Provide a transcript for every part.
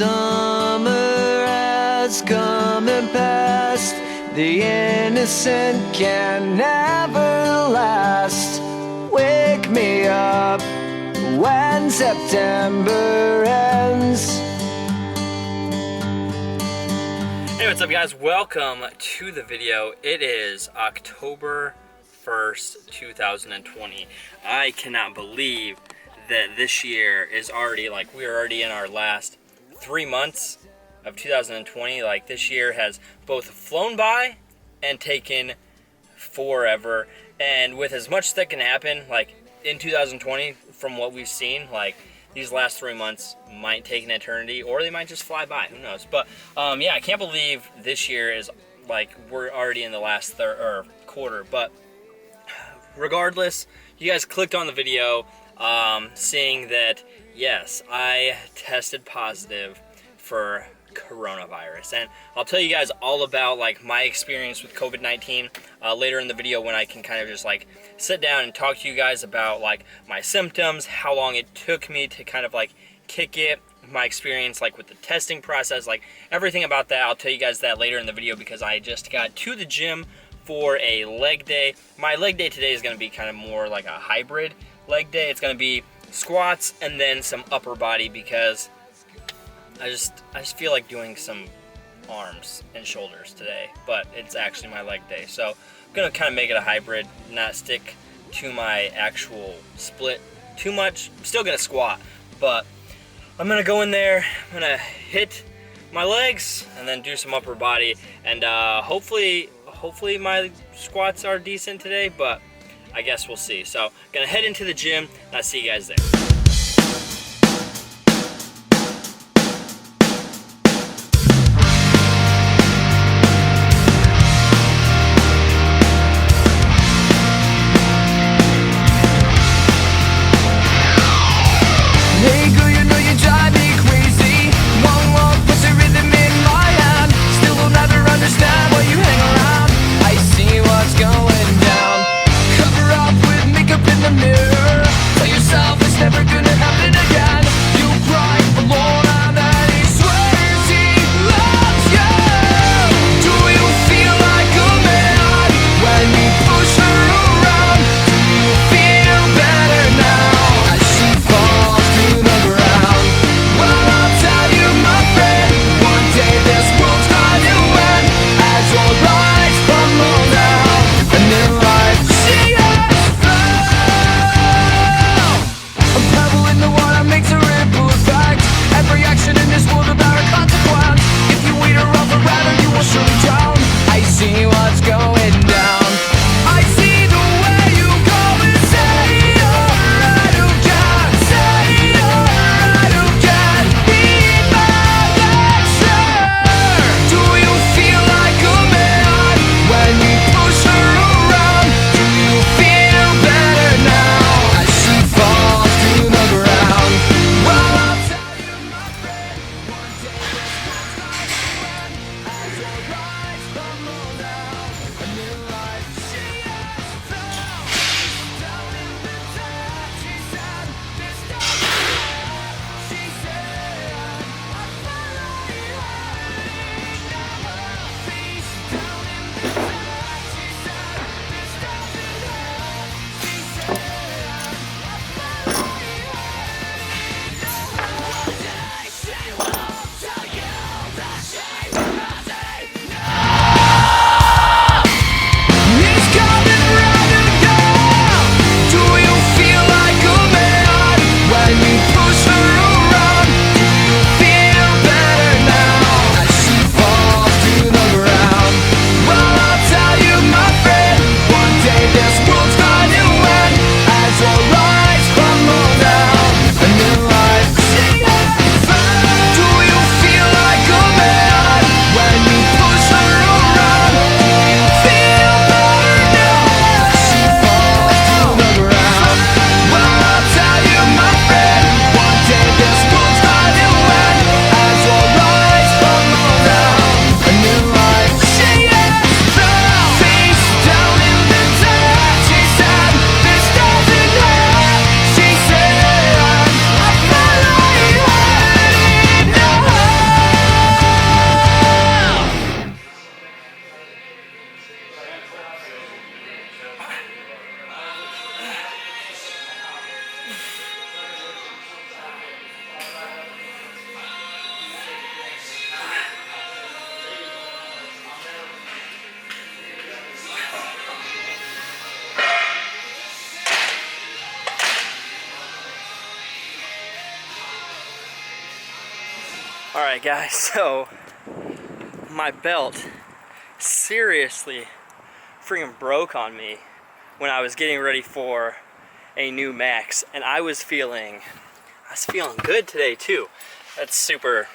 Summer has come and passed. The innocent can never last. Wake me up when September ends. Hey, what's up guys? Welcome to the video. It is October 1st, 2020. I cannot believe that this year is already, we're already in our last 3 months of 2020. This year has both flown by and taken forever. And with as much that can happen, in 2020, from what we've seen, these last 3 months might take an eternity, or they might just fly by. Who knows? But yeah, I can't believe this year is we're already in the last quarter. But regardless, you guys clicked on the video, seeing that yes, I tested positive for coronavirus, and I'll tell you guys all about my experience with COVID-19 later in the video, when I can kind of just sit down and talk to you guys about my symptoms, how long it took me to kind of kick it, my experience with the testing process, everything about that. I'll tell you guys that later in the video, because I just got to the gym for a leg day. My leg day today is going to be kind of more like a hybrid leg day. It's going to be squats and then some upper body, because I just feel like doing some arms and shoulders today, but it's actually my leg day. So I'm gonna kind of make it a hybrid, not stick to my actual split too much. I'm still gonna squat, but I'm gonna go in there, I'm gonna hit my legs and then do some upper body, and hopefully my squats are decent today, but I guess we'll see. So gonna head into the gym, and I'll see you guys there. Never good. Alright guys, so my belt seriously freaking broke on me when I was getting ready for a new Max, and I was feeling good today too. That's super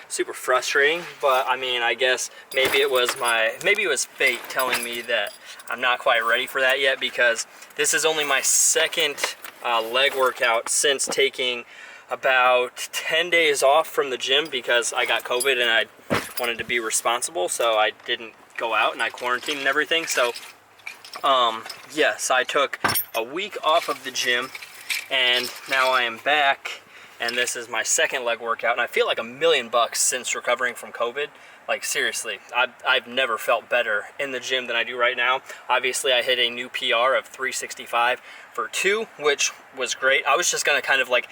frustrating, but I mean, I guess maybe it was fate telling me that I'm not quite ready for that yet, because this is only my second leg workout since taking about 10 days off from the gym because I got COVID and I wanted to be responsible, so I didn't go out and I quarantined and everything. So yes, I took a week off of the gym and now I am back, and this is my second leg workout, and I feel like $1,000,000 since recovering from COVID. Like seriously, I've never felt better in the gym than I do right now. Obviously I hit a new PR of 365 for 2, which was great. I was just gonna kind of like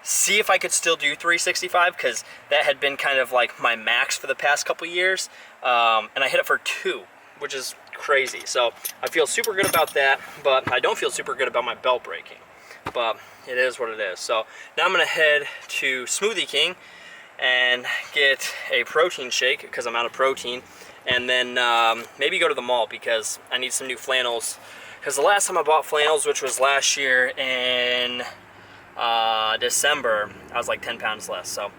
see if I could still do 365 because that had been kind of like my max for the past couple years, and I hit it for 2, which is crazy. So I feel super good about that, but I don't feel super good about my belt breaking, but it is what it is. So now I'm gonna head to Smoothie King and get a protein shake because I'm out of protein, and then maybe go to the mall because I need some new flannels, because the last time I bought flannels, which was last year in December, I was like 10 pounds less, so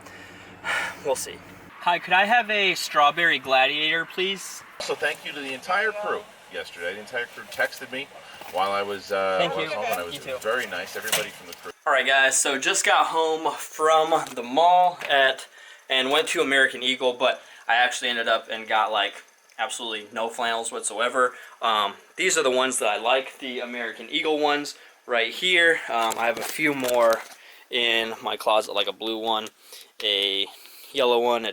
we'll see. Hi, could I have a strawberry gladiator, please? So thank you to the entire crew yesterday. The entire crew texted me while I was home, and it was very nice. Everybody from the crew. Alright guys, so just got home from the mall and went to American Eagle, but I actually ended up and got like absolutely no flannels whatsoever. These are the ones that I like, the American Eagle ones right here. I have a few more in my closet, like a blue one, a yellow one, a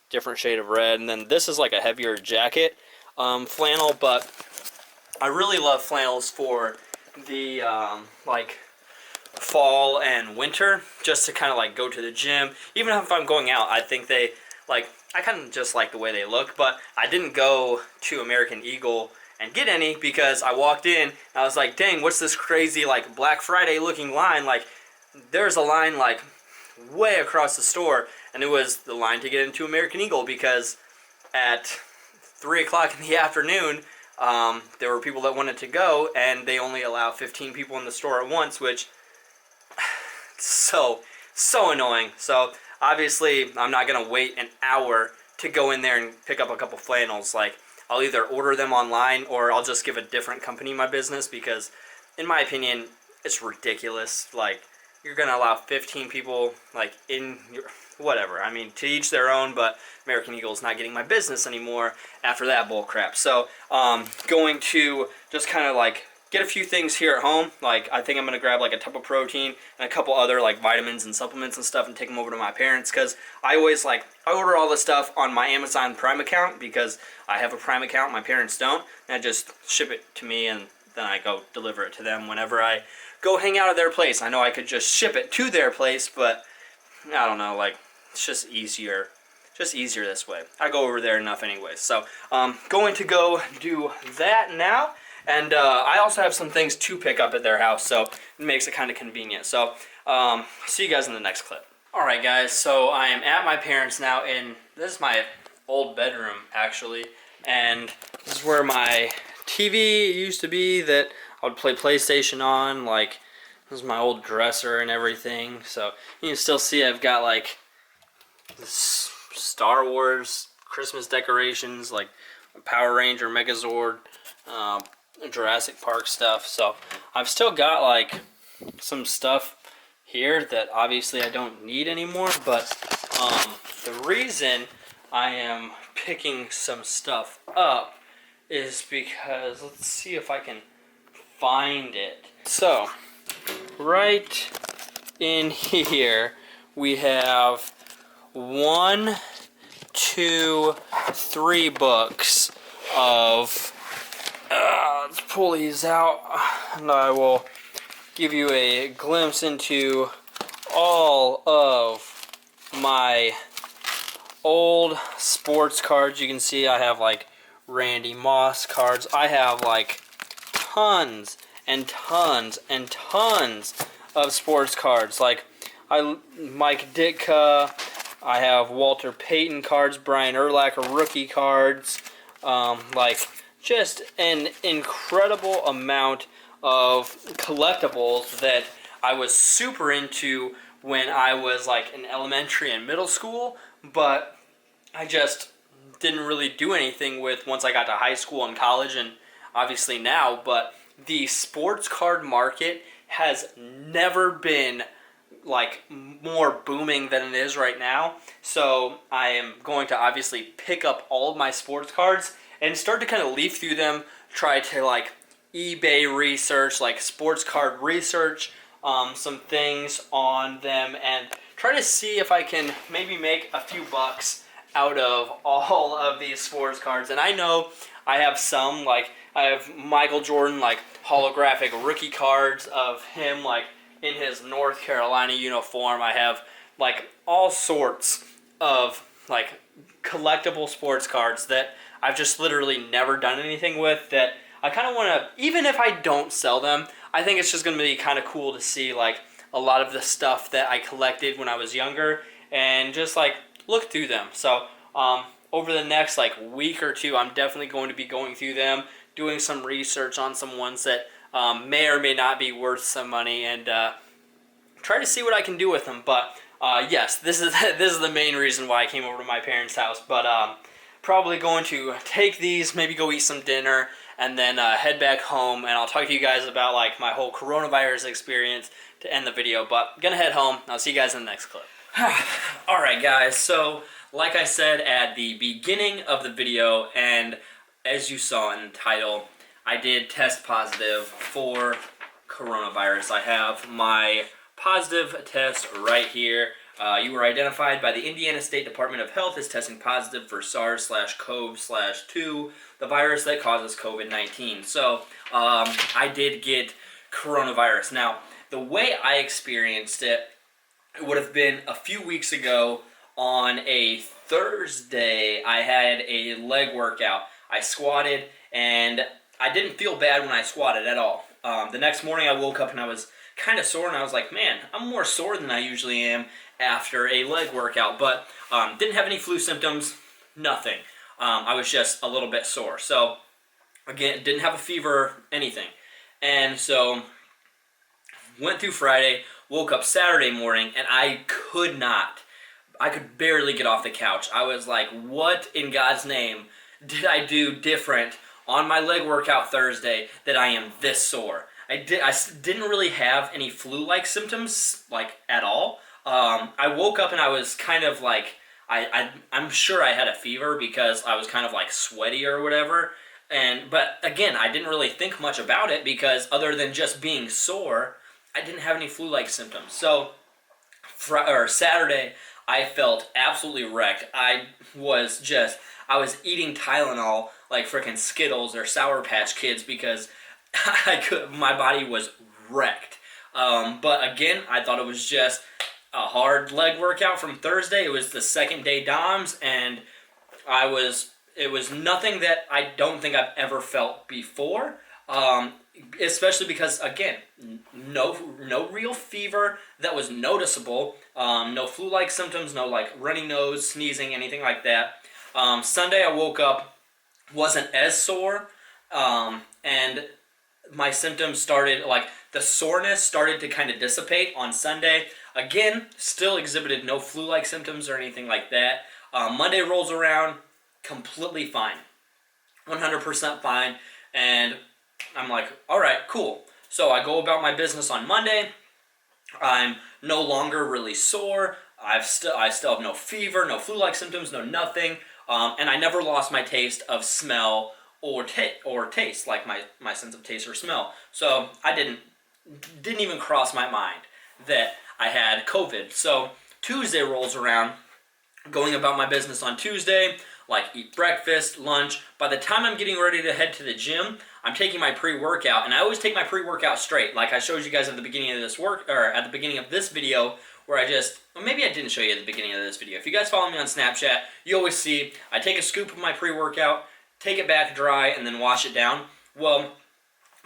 different shade of red, and then this is like a heavier jacket flannel. But I really love flannels for the like fall and winter, just to kind of like go to the gym. Even if I'm going out, I think they like, I kind of just like the way they look. But I didn't go to American Eagle and get any because I walked in and I was like, dang, what's this crazy like Black Friday looking line? Like there's a line like way across the store, and it was the line to get into American Eagle because at 3 o'clock in the afternoon there were people that wanted to go, and they only allow 15 people in the store at once, which so annoying. So obviously I'm not gonna wait an hour to go in there and pick up a couple flannels. Like I'll either order them online or I'll just give a different company my business, because in my opinion it's ridiculous. Like you're gonna allow 15 people like in your whatever. I mean, to each their own, but American Eagle's not getting my business anymore after that bull crap. So going to just kind of like get a few things here at home. Like I think I'm gonna grab like a tub of protein and a couple other like vitamins and supplements and stuff and take them over to my parents, because I always like, I order all this stuff on my Amazon Prime account because I have a Prime account, my parents don't, and I just ship it to me and then I go deliver it to them whenever I go hang out at their place. I know I could just ship it to their place, but I don't know, like it's just easier this way. I go over there enough anyway. So going to go do that now. And I also have some things to pick up at their house, so it makes it kind of convenient. So see you guys in the next clip. Alright guys, so I am at my parents' now, and this is my old bedroom actually, and this is where my TV used to be that I would play PlayStation on. Like this is my old dresser and everything, so you can still see I've got like this Star Wars Christmas decorations, like Power Ranger Megazord, Jurassic Park stuff. So I've still got like some stuff here that obviously I don't need anymore, but the reason I am picking some stuff up is because, let's see if I can find it. So right in here we have 1, 2, 3 books of let's pull these out and I will give you a glimpse into all of my old sports cards. You can see I have like Randy Moss cards. I have like tons and tons and tons of sports cards. Like Mike Ditka, I have Walter Payton cards, Brian Urlacher rookie cards, like just an incredible amount of collectibles that I was super into when I was like in elementary and middle school, but I just didn't really do anything with once I got to high school and college, and obviously now. But the sports card market has never been like more booming than it is right now. So I am going to obviously pick up all of my sports cards and start to kind of leaf through them, try to like eBay research, like sports card research, some things on them, and try to see if I can maybe make a few bucks out of all of these sports cards. And I know I have some, like I have Michael Jordan like holographic rookie cards of him like in his North Carolina uniform. I have like all sorts of like collectible sports cards that I've just literally never done anything with, that I kind of want to, even if I don't sell them, I think it's just going to be kind of cool to see like a lot of the stuff that I collected when I was younger and just like look through them. So over the next like week or two, I'm definitely going to be going through them, doing some research on some ones that may or may not be worth some money, and try to see what I can do with them. But yes, this is the main reason why I came over to my parents' house. But probably going to take these, maybe go eat some dinner, and then head back home, and I'll talk to you guys about like my whole coronavirus experience to end the video. But I'm gonna head home. I'll see you guys in the next clip. Alright guys, so like I said at the beginning of the video, and as you saw in the title, I did test positive for coronavirus. I have my positive test right here. You were identified by the Indiana State Department of Health as testing positive for SARS/CoV/2, the virus that causes COVID-19. So I did get coronavirus. Now, the way I experienced it, it would have been a few weeks ago on a Thursday. I had a leg workout. I squatted, and I didn't feel bad when I squatted at all. The next morning I woke up and I was kind of sore, and I was like, man, I'm more sore than I usually am after a leg workout. But didn't have any flu symptoms, nothing. I was just a little bit sore. So again, didn't have a fever, anything. And so went through Friday, woke up Saturday morning, and I could barely get off the couch. I was like, what in God's name did I do different on my leg workout Thursday that I am this sore? I didn't really have any flu-like symptoms, like, at all. I woke up and I was kind of like, I'm sure I had a fever because I was kind of like sweaty or whatever. But again, I didn't really think much about it because other than just being sore, I didn't have any flu-like symptoms. So Saturday, I felt absolutely wrecked. I was eating Tylenol like frickin' Skittles or Sour Patch Kids because my body was wrecked. But again, I thought it was just a hard leg workout from Thursday. It was the second day DOMS, and it was nothing that I don't think I've ever felt before. Especially because, again, no real fever that was noticeable, no flu-like symptoms, no like runny nose, sneezing, anything like that. Sunday I woke up, wasn't as sore, and my symptoms started, like the soreness started to kind of dissipate on Sunday. Again, still exhibited no flu-like symptoms or anything like that. Monday rolls around, completely fine, 100% fine, and I'm like, all right, cool. So I go about my business on Monday. I'm no longer really sore. I still have no fever, no flu-like symptoms, no nothing. And I never lost my taste of smell or taste, like my sense of taste or smell. So I didn't even cross my mind that I had COVID. So Tuesday rolls around, going about my business on Tuesday, like eat breakfast, lunch. By the time I'm getting ready to head to the gym, I'm taking my pre-workout, and I always take my pre-workout straight, like I showed you guys at the beginning of this video, where maybe I didn't show you at the beginning of this video. If you guys follow me on Snapchat, you always see I take a scoop of my pre-workout, take it back dry, and then wash it down. Well,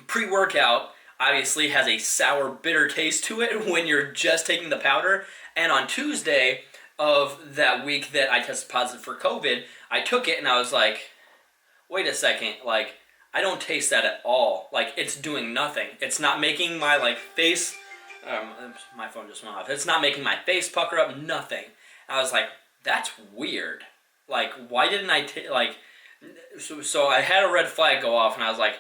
pre-workout obviously has a sour, bitter taste to it when you're just taking the powder. And on Tuesday of that week that I tested positive for COVID, I took it and I was like, wait a second, like, I don't taste that at all. Like, it's doing nothing. It's not making my, like, face, my phone just went off. It's not making my face pucker up, nothing. And I was like, that's weird. Like, why didn't I so I had a red flag go off, and I was like,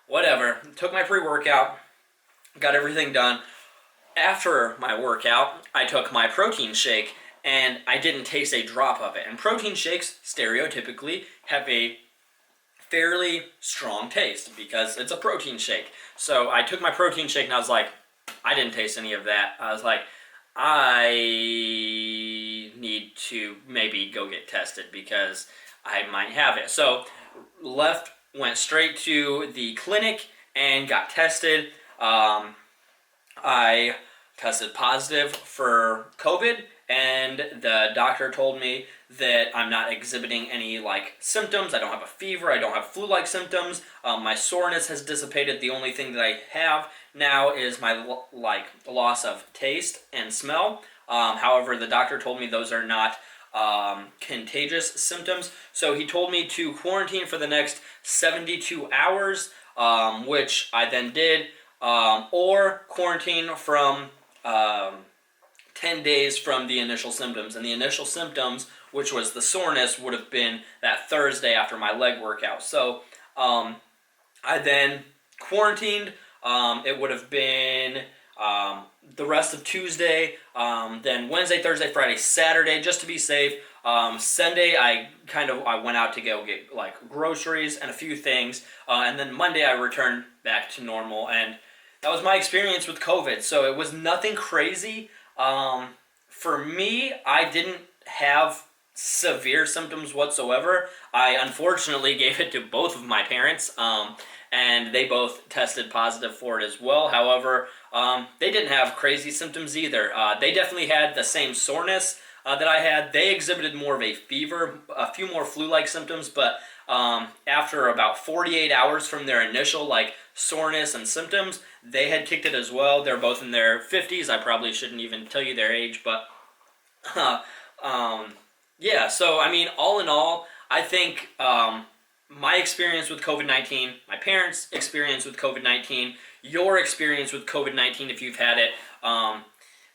whatever. Took my pre-workout, got everything done. After my workout, I took my protein shake, and I didn't taste a drop of it. And protein shakes, stereotypically, have a fairly strong taste because it's a protein shake. So I took my protein shake, and I was like, I didn't taste any of that. I was like, I need to maybe go get tested because I might have it. So went straight to the clinic and got tested. I tested positive for COVID, and the doctor told me that I'm not exhibiting any like symptoms. I don't have a fever. I don't have flu-like symptoms. My soreness has dissipated. The only thing that I have now is my loss of taste and smell. However, the doctor told me those are not contagious symptoms. So he told me to quarantine for the next 72 hours, which I then did, or quarantine from 10 days from the initial symptoms. And the initial symptoms, which was the soreness, would have been that Thursday after my leg workout. So I then quarantined. It would have been the rest of Tuesday, then Wednesday, Thursday, Friday, Saturday, just to be safe. Sunday, I went out to go get like groceries and a few things, and then Monday I returned back to normal, and that was my experience with COVID. So it was nothing crazy. For me, I didn't have severe symptoms whatsoever. I unfortunately gave it to both of my parents, and they both tested positive for it as well. However, they didn't have crazy symptoms either. They definitely had the same soreness that I had. They exhibited more of a fever, a few more flu-like symptoms, but after about 48 hours from their initial soreness and symptoms, they had kicked it as well. They're both in their 50s. I probably shouldn't even tell you their age, but yeah, so I mean, all in all, I think my experience with COVID-19, my parents' experience with COVID-19, your experience with COVID-19 if you've had it,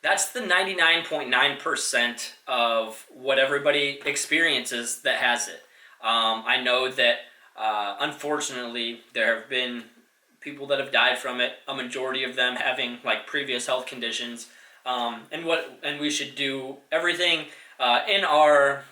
that's the 99.9% of what everybody experiences that has it. I know that unfortunately there have been people that have died from it, a majority of them having previous health conditions, and we should do everything in our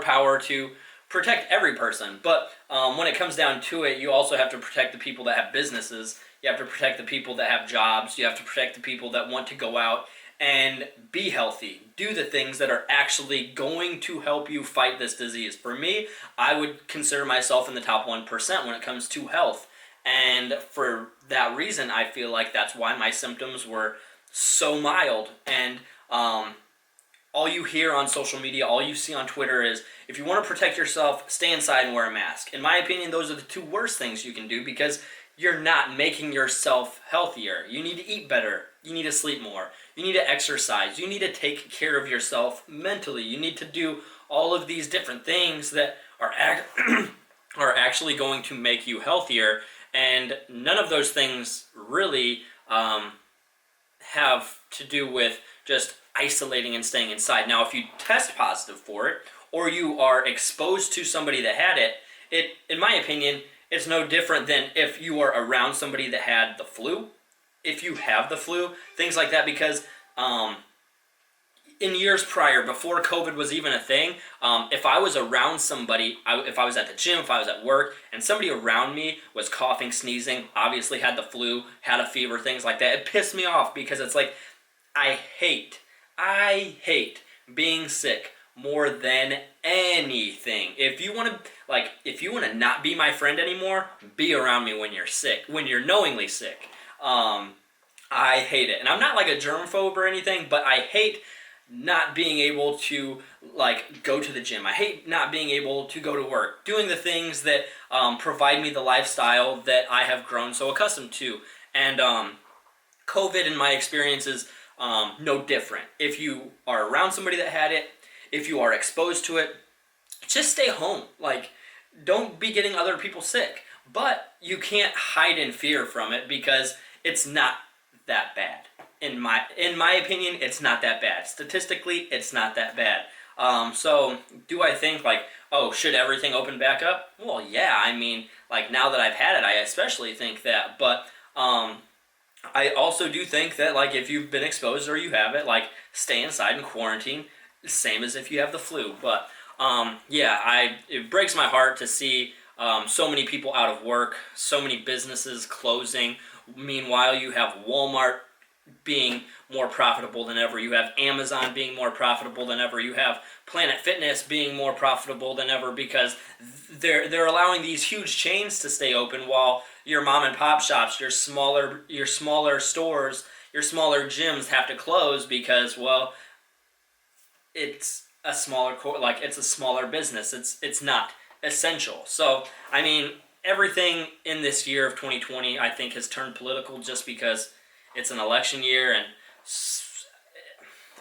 power to protect every person. But when it comes down to it, you also have to protect the people that have businesses. You have to protect the people that have jobs. You have to protect the people that want to go out and be healthy. Do the things that are actually going to help you fight this disease. For me, I would consider myself in the top 1% when it comes to health. And for that reason, I feel like that's why my symptoms were so mild. And all you hear on social media, all you see on Twitter is, if you want to protect yourself, stay inside and wear a mask. In my opinion, those are the two worst things you can do because you're not making yourself healthier. You need to eat better. You need to sleep more. You need to exercise. You need to take care of yourself mentally. You need to do all of these different things that are are actually going to make you healthier. And none of those things really have to do with just isolating and staying inside. Now, if you test positive for it, or you are exposed to somebody that had it, in my opinion, it's no different than if you are around somebody that had the flu, if you have the flu, things like that, because in years prior, before COVID was even a thing, if I was around somebody, if I was at the gym, if I was at work, and somebody around me was coughing, sneezing, obviously had the flu, had a fever, things like that, it pissed me off because it's like, I hate being sick more than anything. If you want to, like, if you want to not be my friend anymore, be around me when you're sick, when you're knowingly sick. I hate it. And I'm not like a germphobe or anything, but I hate not being able to, like, go to the gym. I hate not being able to go to work, doing the things that provide me the lifestyle that I have grown so accustomed to. And COVID, in my experience, is no different. If you are around somebody that had it, if you are exposed to it, just stay home. Like, don't be getting other people sick. But you can't hide in fear from it because it's not that bad. In my opinion, it's not that bad. Statistically, it's not that bad. So do I think, like, oh, should everything open back up? Well, yeah. I mean, like, now that I've had it, I especially think that. But I also do think that, like, if you've been exposed or you have it, like, stay inside and quarantine, same as if you have the flu. But yeah, it breaks my heart to see so many people out of work, so many businesses closing. Meanwhile, you have Walmart being more profitable than ever. You have Amazon being more profitable than ever. You have Planet Fitness being more profitable than ever because they're allowing these huge chains to stay open while your mom and pop shops, your smaller stores, your smaller gyms have to close because, well, it's a smaller it's a smaller business. It's not essential. So, I mean, everything in this year of 2020 I think has turned political just because it's an election year, and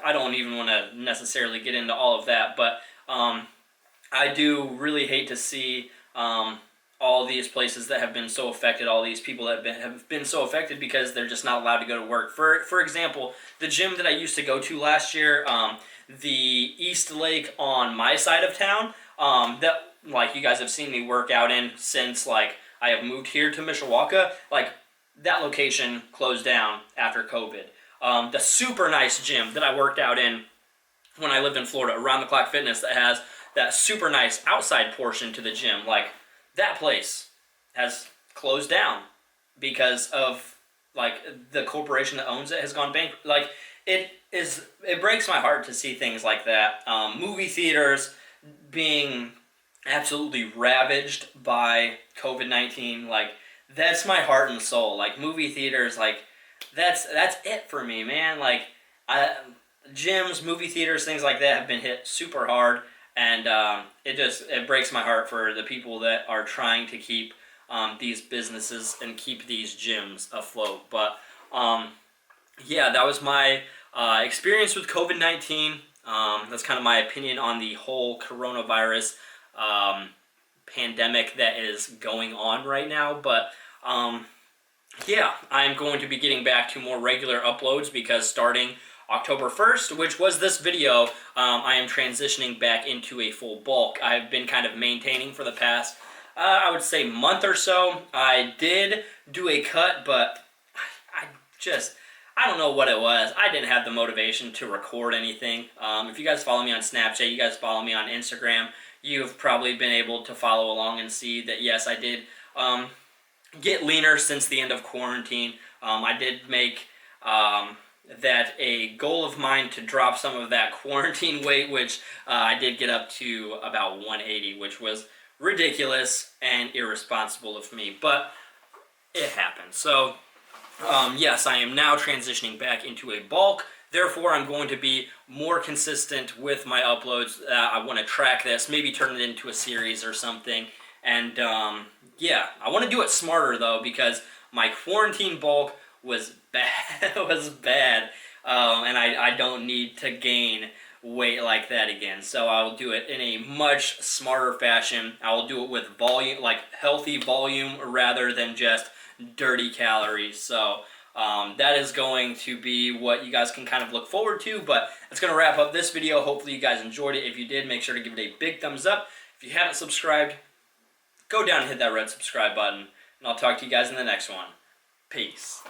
I don't even want to necessarily get into all of that, but I do really hate to see all these places that have been so affected, all these people that have been so affected because they're just not allowed to go to work. For example, the gym that I used to go to last year, the East Lake on my side of town, that, like, you guys have seen me work out in since, like, I have moved here to Mishawaka, like, that location closed down after COVID. The super nice gym that I worked out in when I lived in Florida, Around the Clock Fitness, that has that super nice outside portion to the gym, like, that place has closed down because of, like, the corporation that owns it has gone bankrupt. Like, it breaks my heart to see things like that. Movie theaters being absolutely ravaged by COVID-19, like, that's my heart and soul. Like, movie theaters, like, that's it for me, man. Like, gyms, movie theaters, things like that have been hit super hard, and it breaks my heart for the people that are trying to keep these businesses and keep these gyms afloat. But yeah, that was my experience with COVID-19. That's kind of my opinion on the whole coronavirus pandemic that is going on right now. But yeah, I'm going to be getting back to more regular uploads because starting October 1st, which was this video, I am transitioning back into a full bulk. I've been kind of maintaining for the past, I would say, month or so. I did do a cut, but I don't know what it was. I didn't have the motivation to record anything. If you guys follow me on Snapchat, you guys follow me on Instagram, you've probably been able to follow along and see that, yes, I did get leaner since the end of quarantine. I did make that a goal of mine to drop some of that quarantine weight, which I did get up to about 180, which was ridiculous and irresponsible of me, but it happened. So yes, I am now transitioning back into a bulk. Therefore, I'm going to be more consistent with my uploads. I want to track this, maybe turn it into a series or something. And yeah, I want to do it smarter though, because my quarantine bulk was bad. was bad, and I don't need to gain weight like that again. So I'll do it in a much smarter fashion. I will do it with volume, like healthy volume, rather than just dirty calories. So that is going to be what you guys can kind of look forward to. But it's going to wrap up this video. Hopefully you guys enjoyed it. If you did, make sure to give it a big thumbs up. If you haven't subscribed, go down and hit that red subscribe button. And I'll talk to you guys in the next one. Peace.